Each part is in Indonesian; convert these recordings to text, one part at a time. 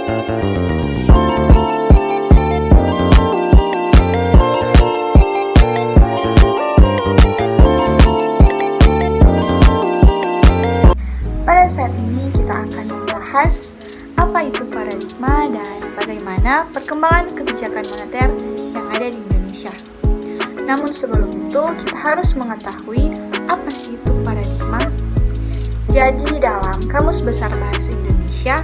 Pada saat ini kita akan membahas apa itu paradigma dan bagaimana perkembangan kebijakan moneter yang ada di Indonesia. Namun sebelum itu kita harus mengetahui apa sih itu paradigma. Jadi dalam Kamus Besar Bahasa Indonesia,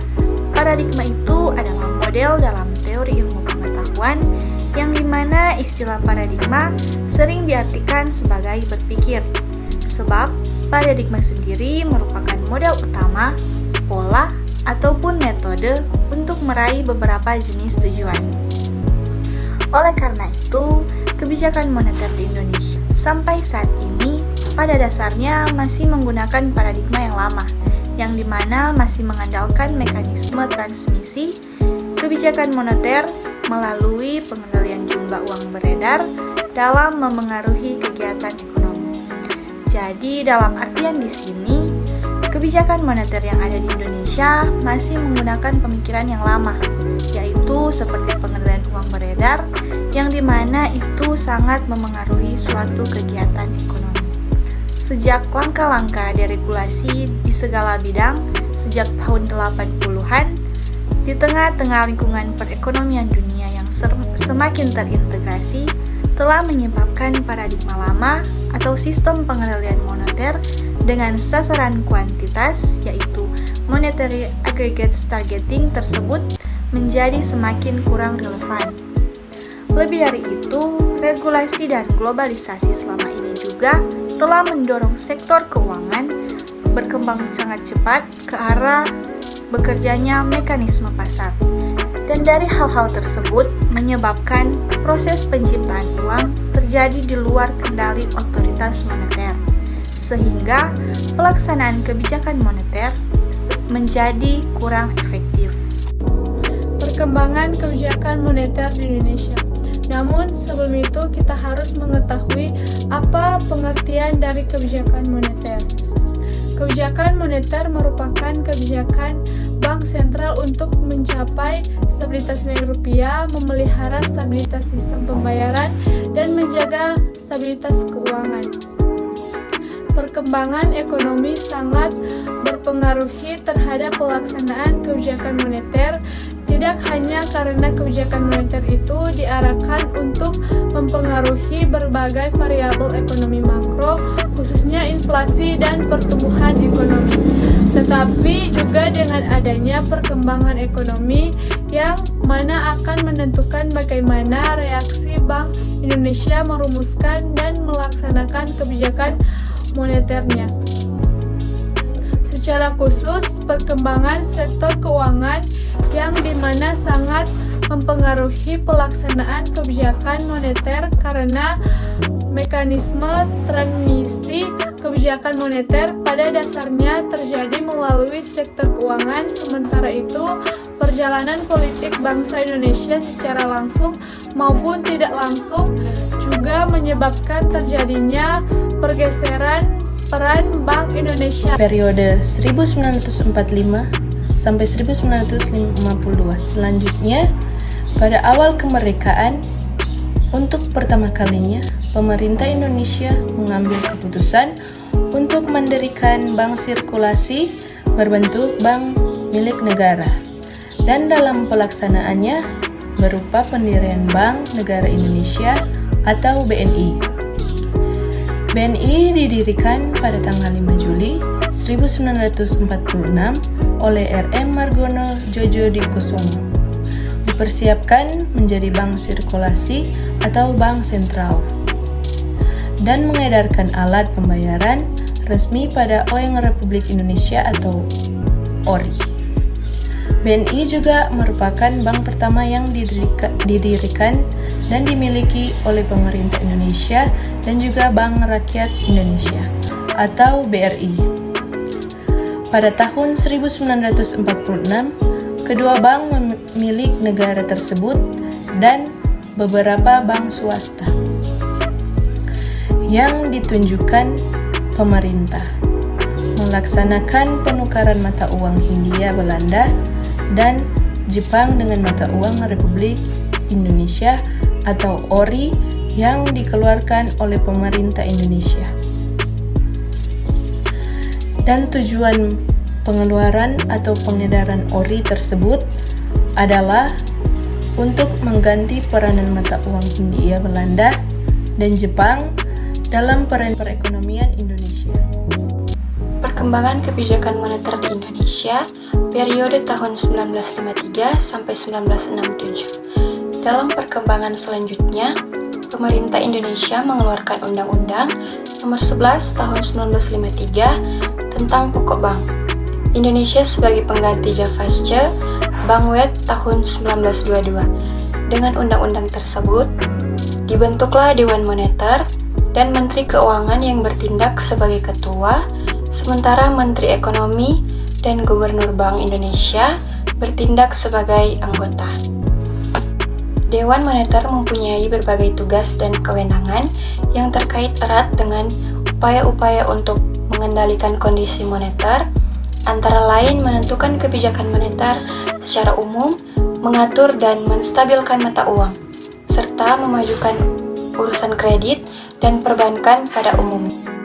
paradigma itu adalah model dalam teori ilmu pengetahuan yang dimana istilah paradigma sering diartikan sebagai berpikir. Sebab paradigma sendiri merupakan model utama, pola, ataupun metode untuk meraih beberapa jenis tujuan. Oleh karena itu, kebijakan moneter di Indonesia sampai saat ini pada dasarnya masih menggunakan paradigma yang lama, yang dimana masih mengandalkan mekanisme transmisi kebijakan moneter melalui pengendalian jumlah uang beredar dalam memengaruhi kegiatan ekonomi. Jadi dalam artian di sini, kebijakan moneter yang ada di Indonesia masih menggunakan pemikiran yang lama, yaitu seperti pengendalian uang beredar, yang dimana itu sangat memengaruhi suatu kegiatan ekonomi. Sejak langkah-langkah deregulasi di segala bidang sejak tahun 80-an, di tengah-tengah lingkungan perekonomian dunia yang semakin terintegrasi, telah menyebabkan paradigma lama atau sistem pengendalian moneter dengan sasaran kuantitas, yaitu monetary aggregates targeting tersebut menjadi semakin kurang relevan. Lebih dari itu, regulasi dan globalisasi selama ini juga telah mendorong sektor keuangan berkembang sangat cepat ke arah bekerjanya mekanisme pasar. Dan dari hal-hal tersebut menyebabkan proses penciptaan uang terjadi di luar kendali otoritas moneter, sehingga pelaksanaan kebijakan moneter menjadi kurang efektif. Perkembangan kebijakan moneter di Indonesia. Namun sebelum itu kita harus mengetahui apa pengertian dari kebijakan moneter. Kebijakan moneter merupakan kebijakan bank sentral untuk mencapai stabilitas nilai rupiah, memelihara stabilitas sistem pembayaran, dan menjaga stabilitas keuangan. Perkembangan ekonomi sangat berpengaruhi terhadap pelaksanaan kebijakan moneter, tidak hanya karena kebijakan moneter itu diarahkan untuk mempengaruhi berbagai variabel ekonomi makro, khususnya inflasi dan pertumbuhan ekonomi, tetapi juga dengan adanya perkembangan ekonomi yang mana akan menentukan bagaimana reaksi Bank Indonesia merumuskan dan melaksanakan kebijakan moneternya. Secara khusus, perkembangan sektor keuangan yang dimana sangat mempengaruhi pelaksanaan kebijakan moneter karena mekanisme transmisi kebijakan moneter pada dasarnya terjadi melalui sektor keuangan, sementara itu perjalanan politik bangsa Indonesia secara langsung maupun tidak langsung juga menyebabkan terjadinya pergeseran peran Bank Indonesia. Periode 1945 sampai 1952. Selanjutnya, pada awal kemerdekaan, untuk pertama kalinya, pemerintah Indonesia mengambil keputusan untuk mendirikan bank sirkulasi berbentuk bank milik negara, dan dalam pelaksanaannya berupa pendirian Bank Negara Indonesia atau BNI. BNI didirikan pada tanggal 5 Juli 1946 oleh R.M. Margono Djodjodikusumo. Dipersiapkan menjadi bank sirkulasi atau bank sentral dan mengedarkan alat pembayaran resmi pada Oeng Republik Indonesia atau ORI. BNI juga merupakan bank pertama yang didirikan dan dimiliki oleh pemerintah Indonesia dan juga Bank Rakyat Indonesia atau BRI. Pada tahun 1946, kedua bank milik negara tersebut dan beberapa bank swasta yang ditunjukkan pemerintah melaksanakan penukaran mata uang Hindia Belanda dan Jepang dengan mata uang Republik Indonesia atau ORI yang dikeluarkan oleh pemerintah Indonesia. Dan tujuan pengeluaran atau pengedaran ORI tersebut adalah untuk mengganti peranan mata uang Hindia Belanda dan Jepang dalam perekonomian Indonesia. Perkembangan kebijakan moneter di Indonesia periode tahun 1953 sampai 1967. Dalam perkembangan selanjutnya, pemerintah Indonesia mengeluarkan Undang-Undang Nomor 11 Tahun 1953 tentang Pokok Bank Indonesia sebagai pengganti Javasche Bank Wet tahun 1922. Dengan undang-undang tersebut, dibentuklah Dewan Moneter dan Menteri Keuangan yang bertindak sebagai ketua, sementara Menteri Ekonomi dan Gubernur Bank Indonesia bertindak sebagai anggota. Dewan Moneter mempunyai berbagai tugas dan kewenangan yang terkait erat dengan upaya-upaya untuk mengendalikan kondisi moneter, antara lain menentukan kebijakan moneter secara umum, mengatur dan menstabilkan mata uang, serta memajukan urusan kredit dan perbankan pada umumnya.